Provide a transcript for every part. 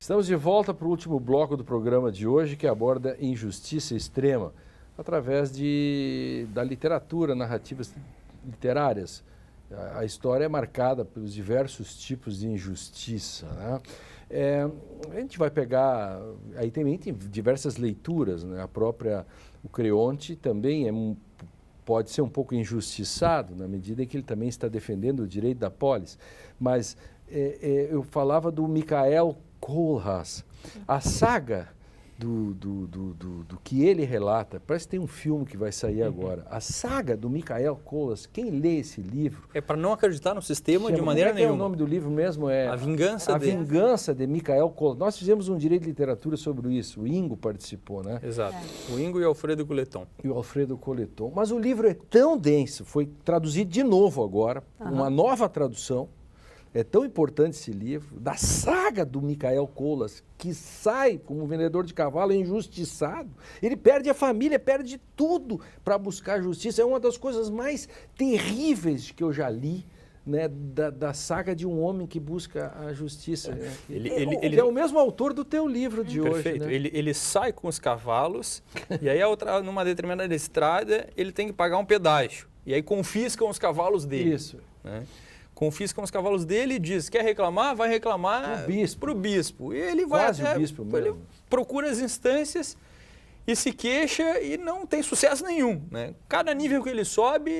Estamos de volta para o último bloco do programa de hoje, que aborda injustiça extrema, através da literatura, narrativas literárias. A história é marcada pelos diversos tipos de injustiça, né? A gente vai pegar, aí também tem diversas leituras, né? O Creonte também pode ser um pouco injustiçado, na medida em que ele também está defendendo o direito da polis, mas eu falava do Michael Kohlhaas. A saga do que ele relata, parece que tem um filme que vai sair agora, a saga do Michael Kohlhaas. Quem lê esse livro... É para não acreditar no sistema de maneira nenhuma. O nome do livro mesmo é... A Vingança de... A Vingança de Michael Kohlhaas. Nós fizemos um direito de literatura sobre isso, o Ingo participou, né? Exato. O Ingo e o Alfredo Coleton. Mas o livro é tão denso, foi traduzido de novo agora, uma nova tradução. É tão importante esse livro, da saga do Michael Kohlhaas, que sai como vendedor de cavalo injustiçado. Ele perde a família, perde tudo para buscar justiça. É uma das coisas mais terríveis que eu já li, né, da saga de um homem que busca a justiça. Ele é o mesmo autor do teu livro de Perfeito. hoje. Né? Ele sai com os cavalos e aí numa determinada estrada ele tem que pagar um pedágio. E aí confiscam os cavalos dele. Isso. Né? Confiscam os cavalos dele e diz, quer reclamar? Vai reclamar para o bispo. E ele vai o bispo mesmo. Ele procura as instâncias e se queixa e não tem sucesso nenhum. Né? Cada nível que ele sobe,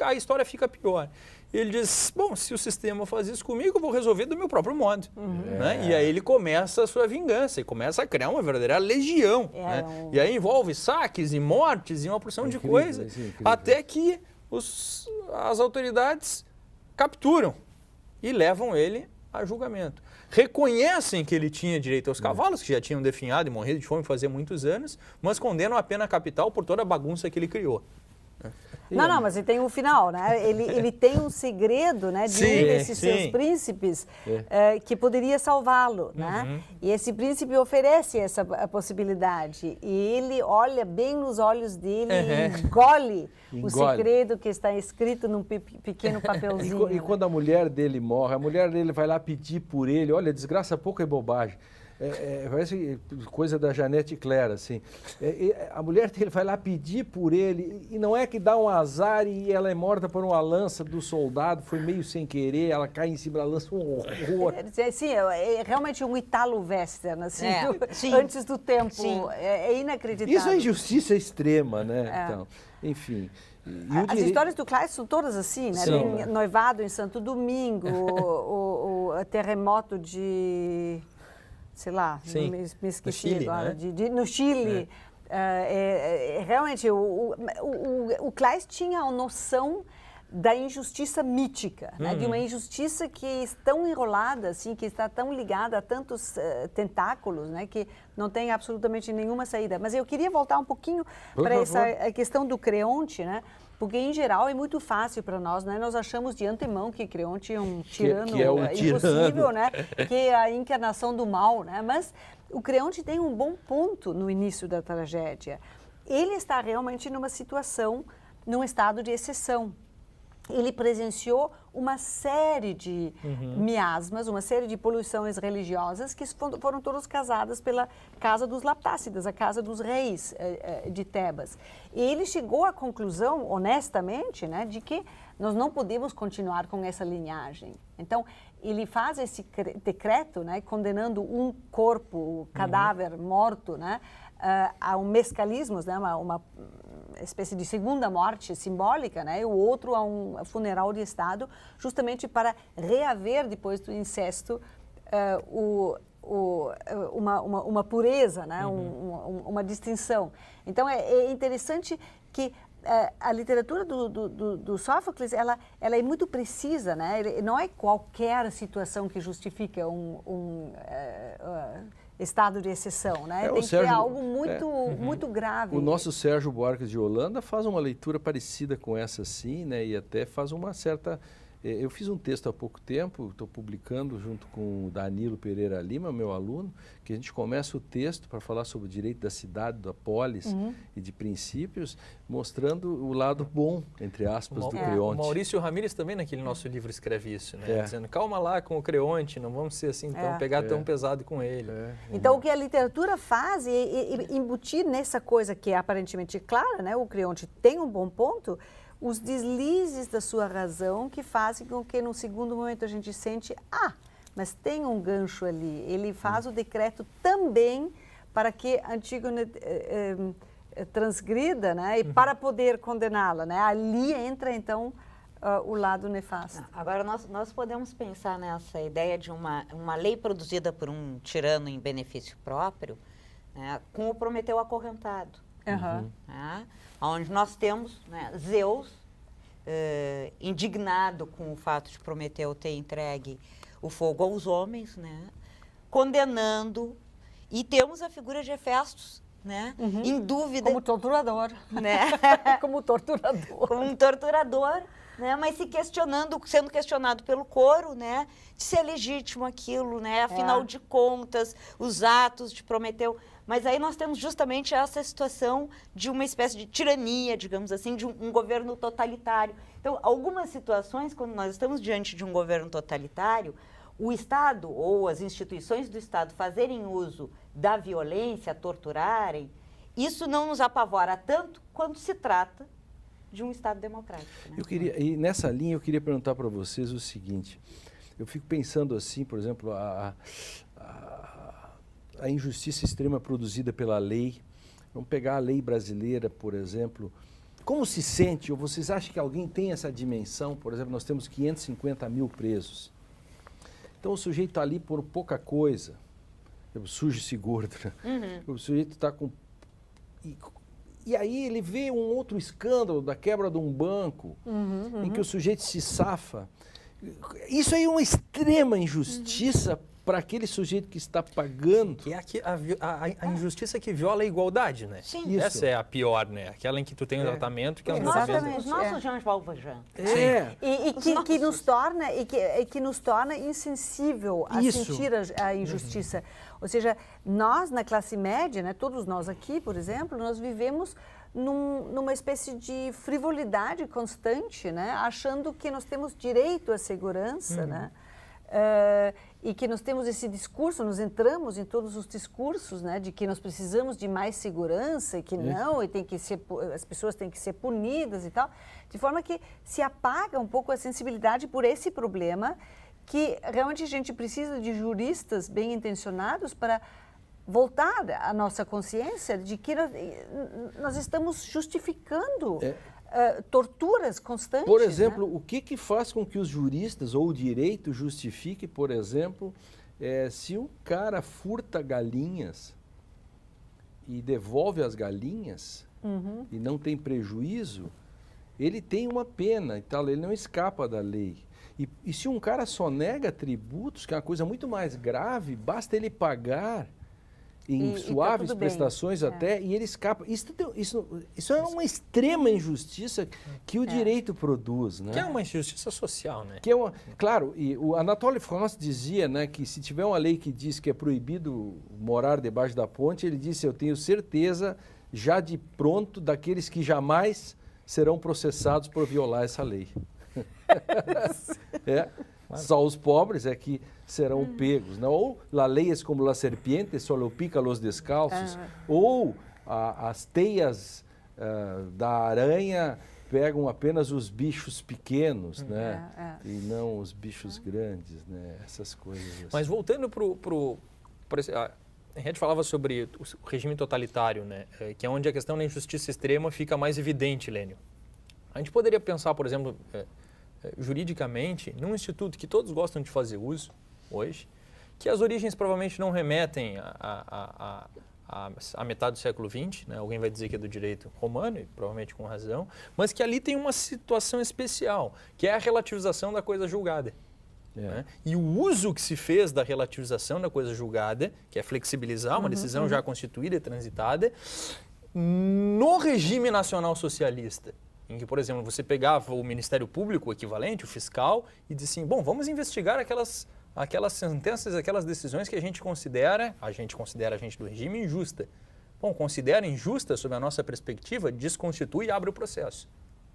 a história fica pior. E ele diz, bom, se o sistema faz isso comigo, eu vou resolver do meu próprio modo. Né? E aí ele começa a sua vingança e começa a criar uma verdadeira legião. Né? E aí envolve saques e mortes e uma porção de coisas, até que as autoridades capturam e levam ele a julgamento. Reconhecem que ele tinha direito aos cavalos, que já tinham definhado e morrido de fome fazia muitos anos, mas condenam a pena capital por toda a bagunça que ele criou. Não, mas ele tem um final, né? Ele tem um segredo, né, de um desses seus príncipes que poderia salvá-lo, né? E esse príncipe oferece essa possibilidade. E ele olha bem nos olhos dele e engole o segredo que está escrito num pequeno papelzinho. E quando a mulher dele morre, a mulher dele vai lá pedir por ele, olha, desgraça pouco é bobagem. Parece coisa da Janete Claire, assim. A mulher dele vai lá pedir por ele, e não é que dá um azar e ela é morta por uma lança do soldado, foi meio sem querer, ela cai em cima da lança, um horror. Sim, é realmente um italo-western, assim, antes do tempo. É inacreditável. Isso é injustiça extrema, né? Então, enfim. As histórias do Kleist são todas assim, né? Tem Noivado em Santo Domingo, o terremoto de... sei lá, me esqueci agora, né? No Chile. Realmente, o Kleist tinha a noção da injustiça mítica, né? De uma injustiça que é tão enrolada, assim, que está tão ligada a tantos tentáculos, né? Que não tem absolutamente nenhuma saída. Mas eu queria voltar um pouquinho para essa questão do Creonte, né? Porque, em geral, é muito fácil para nós, né? Nós achamos de antemão que Creonte é um tirano impossível, né? Que é a encarnação do mal, né? Mas o Creonte tem um bom ponto no início da tragédia. Ele está realmente numa situação, num estado de exceção. Ele presenciou uma série de miasmas, uma série de poluições religiosas que foram todas casadas pela casa dos Laptácidas, a casa dos reis de Tebas. E ele chegou à conclusão, honestamente, né, de que nós não podemos continuar com essa linhagem. Então, ele faz esse decreto, né, condenando um corpo, cadáver morto, né, a um mescalismo, né, uma espécie de segunda morte simbólica, né, e o outro a um funeral de Estado, justamente para reaver, depois do incesto, uma pureza, né, uma distinção. Então, é interessante que a literatura do Sófocles, ela é muito precisa, né? Não é qualquer situação que justifica estado de exceção, né? Tem que ter algo muito grave. O nosso Sérgio Buarque de Holanda faz uma leitura parecida com essa, sim, né? E até faz uma certa Eu fiz um texto há pouco tempo, estou publicando junto com o Danilo Pereira Lima, meu aluno, que a gente começa o texto para falar sobre o direito da cidade, da polis e de princípios, mostrando o lado bom, entre aspas, do Creonte. O Maurício Ramírez também naquele nosso livro escreve isso, né? Dizendo, calma lá com o Creonte, não vamos ser assim, pegar tão pesado com ele. Então, o que a literatura faz é embutir nessa coisa que é aparentemente clara, né? O Creonte tem um bom ponto, os deslizes da sua razão que fazem com que, no segundo momento, a gente sente, mas tem um gancho ali. Ele faz o decreto também para que Antígona transgrida, né? E para poder condená-la, né? Ali entra, então, o lado nefasto. Agora, nós podemos pensar nessa ideia de uma lei produzida por um tirano em benefício próprio, né, com o Prometeu acorrentado. Né, onde nós temos, né, Zeus, indignado com o fato de Prometeu ter entregue o fogo aos homens, né, condenando, e temos a figura de Hefestos, né, em dúvida. Como torturador. Né? Como torturador. Como um torturador, né, mas sendo questionado pelo coro, né, de se é legítimo aquilo, né, afinal de contas, os atos de Prometeu. Mas aí nós temos justamente essa situação de uma espécie de tirania, digamos assim, de um governo totalitário. Então, algumas situações, quando nós estamos diante de um governo totalitário, o Estado ou as instituições do Estado fazerem uso da violência, torturarem, isso não nos apavora tanto quando se trata de um Estado democrático. Né? E nessa linha eu queria perguntar para vocês o seguinte, eu fico pensando assim, por exemplo, a injustiça extrema produzida pela lei. Vamos pegar a lei brasileira, por exemplo. Como se sente, ou vocês acham que alguém tem essa dimensão? Por exemplo, nós temos 550 mil presos. Então o sujeito está ali por pouca coisa, sujo-se gordo, né? O sujeito está com... E aí ele vê um outro escândalo da quebra de um banco, em que o sujeito se safa. Isso aí é uma extrema injustiça para aquele sujeito que está pagando. Que é a injustiça que viola a igualdade, né? Sim. Essa é a pior, né? Aquela em que tu tem um tratamento que é um tratamento... Os nossos Jean Valjean. Que nos torna insensível a sentir a injustiça. Ou seja, nós na classe média, né, todos nós aqui, por exemplo, nós vivemos numa espécie de frivolidade constante, né, achando que nós temos direito à segurança, né? E que nós temos esse discurso, nós entramos em todos os discursos, né, de que nós precisamos de mais segurança e que não, e tem que ser, as pessoas têm que ser punidas e tal, de forma que se apaga um pouco a sensibilidade por esse problema, que realmente a gente precisa de juristas bem intencionados para voltar à nossa consciência de que nós estamos justificando torturas constantes. Por exemplo, né? O que faz com que os juristas ou o direito justifique, por exemplo, se um cara furta galinhas e devolve as galinhas e não tem prejuízo, ele tem uma pena e tal, ele não escapa da lei. E se um cara sonega tributos, que é uma coisa muito mais grave, basta ele pagar em suaves prestações até, e ele escapa. Isso é uma extrema injustiça que o direito produz. Né? Que é uma injustiça social, né? Claro, e o Anatole France dizia, né, que se tiver uma lei que diz que é proibido morar debaixo da ponte, ele disse, eu tenho certeza, já de pronto, daqueles que jamais serão processados por violar essa lei. Só os pobres é que serão pegos, né? Ou la lei es como la serpiente, solo pica los descalços, ou as teias da aranha pegam apenas os bichos pequenos, né? E não os bichos grandes, né? Essas coisas assim. Mas voltando a gente falava sobre o regime totalitário, né? Que é onde a questão da injustiça extrema fica mais evidente, Lênio. A gente poderia pensar, por exemplo, juridicamente, num instituto que todos gostam de fazer uso hoje, que as origens provavelmente não remetem à metade do século XX, né? Alguém vai dizer que é do direito romano, e provavelmente com razão, mas que ali tem uma situação especial, que é a relativização da coisa julgada. Né? E o uso que se fez da relativização da coisa julgada, que é flexibilizar uma decisão já constituída e transitada, no regime nacional socialista, em que, por exemplo, você pegava o Ministério Público, o equivalente, o fiscal, e dizia assim, bom, vamos investigar aquelas sentenças, aquelas decisões que a gente considera a gente do regime injusta. Bom, considera injusta, sob a nossa perspectiva, desconstitui e abre o processo.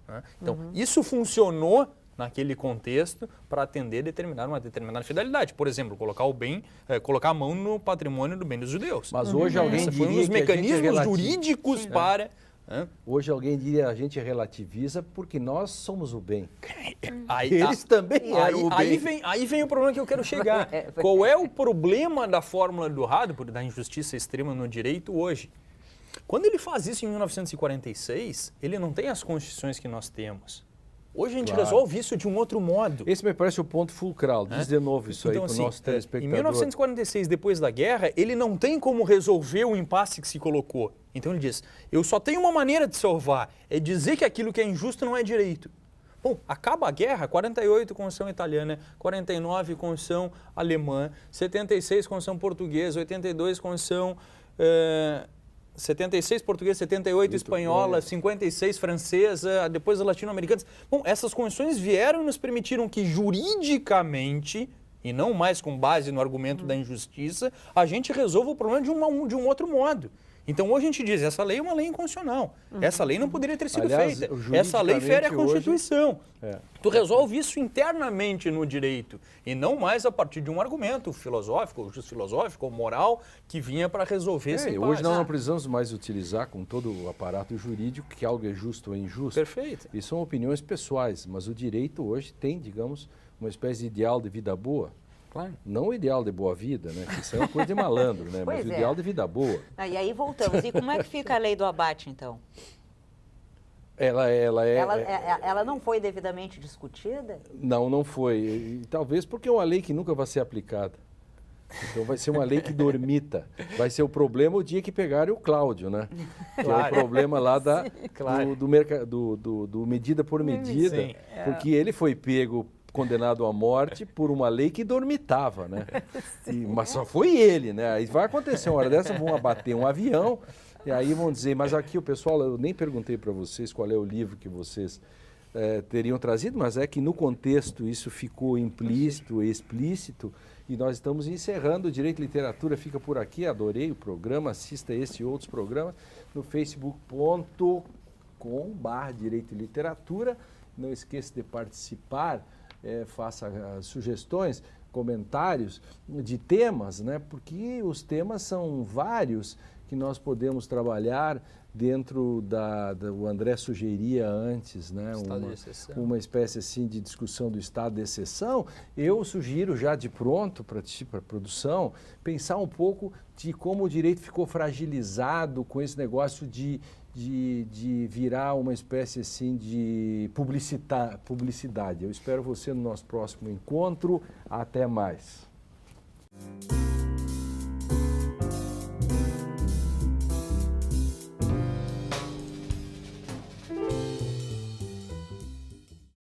Né? Então, isso funcionou naquele contexto para atender uma determinada finalidade. Por exemplo, colocar a mão no patrimônio do bem dos judeus. Mas hoje alguém diria foi um dos mecanismos jurídicos Sim, para... Hoje alguém diria a gente relativiza porque nós somos o bem. Eles também eram o bem. Aí vem o problema que eu quero chegar. Qual é o problema da fórmula do Radbruch, da injustiça extrema no direito hoje? Quando ele faz isso em 1946, ele não tem as constituições que nós temos. Hoje a gente resolve isso de um outro modo. Esse me parece o ponto fulcral. Diz de novo isso então, aí para o nosso telespectador. Em 1946, depois da guerra, ele não tem como resolver o impasse que se colocou. Então ele diz, eu só tenho uma maneira de salvar, é dizer que aquilo que é injusto não é direito. Bom, acaba a guerra, 48 Constituição italiana, 49 Constituição alemã, 76 Constituição portuguesa, 82 Constituição... 76 portuguesa, 78 espanhola, 56 francesa, depois as latino-americanas. Bom, essas constituições vieram e nos permitiram que juridicamente, e não mais com base no argumento da injustiça, a gente resolva o problema de um outro modo. Então hoje a gente diz, essa lei é uma lei inconstitucional, essa lei não poderia ter sido feita, essa lei fere a Constituição. Hoje, Tu resolve isso internamente no direito e não mais a partir de um argumento filosófico, ou justo filosófico, ou moral, que vinha para resolver esse impasse. Hoje nós não precisamos mais utilizar com todo o aparato jurídico que algo é justo ou injusto. Perfeito. E são opiniões pessoais, mas o direito hoje tem, digamos, uma espécie de ideal de vida boa. Claro. Não o ideal de boa vida, né? Que isso é uma coisa de malandro, né? Mas o ideal de vida boa. E aí voltamos. E como é que fica a lei do abate, então? Ela não foi devidamente discutida? Não foi. E talvez porque é uma lei que nunca vai ser aplicada. Então vai ser uma lei que dormita. Vai ser o problema o dia que pegarem o Cláudio, né? Que é o problema lá do medida por medida. Sim. Porque ele foi pego, condenado à morte por uma lei que dormitava, né? Mas só foi ele, né? Aí vai acontecer uma hora dessa, vão abater um avião e aí vão dizer, mas aqui o pessoal, eu nem perguntei para vocês qual é o livro que vocês teriam trazido, mas é que no contexto isso ficou implícito, explícito, e nós estamos encerrando. O Direito e Literatura fica por aqui, adorei o programa, assista esse e outros programas no facebook.com/Direito e Literatura. Não esqueça de participar, faça sugestões, comentários de temas, né? Porque os temas são vários que nós podemos trabalhar dentro o André sugeria antes, né? Uma espécie assim de discussão do estado de exceção. Eu sugiro já de pronto para a produção pensar um pouco de como o direito ficou fragilizado com esse negócio de virar uma espécie assim de publicidade. Eu espero você no nosso próximo encontro. Até mais.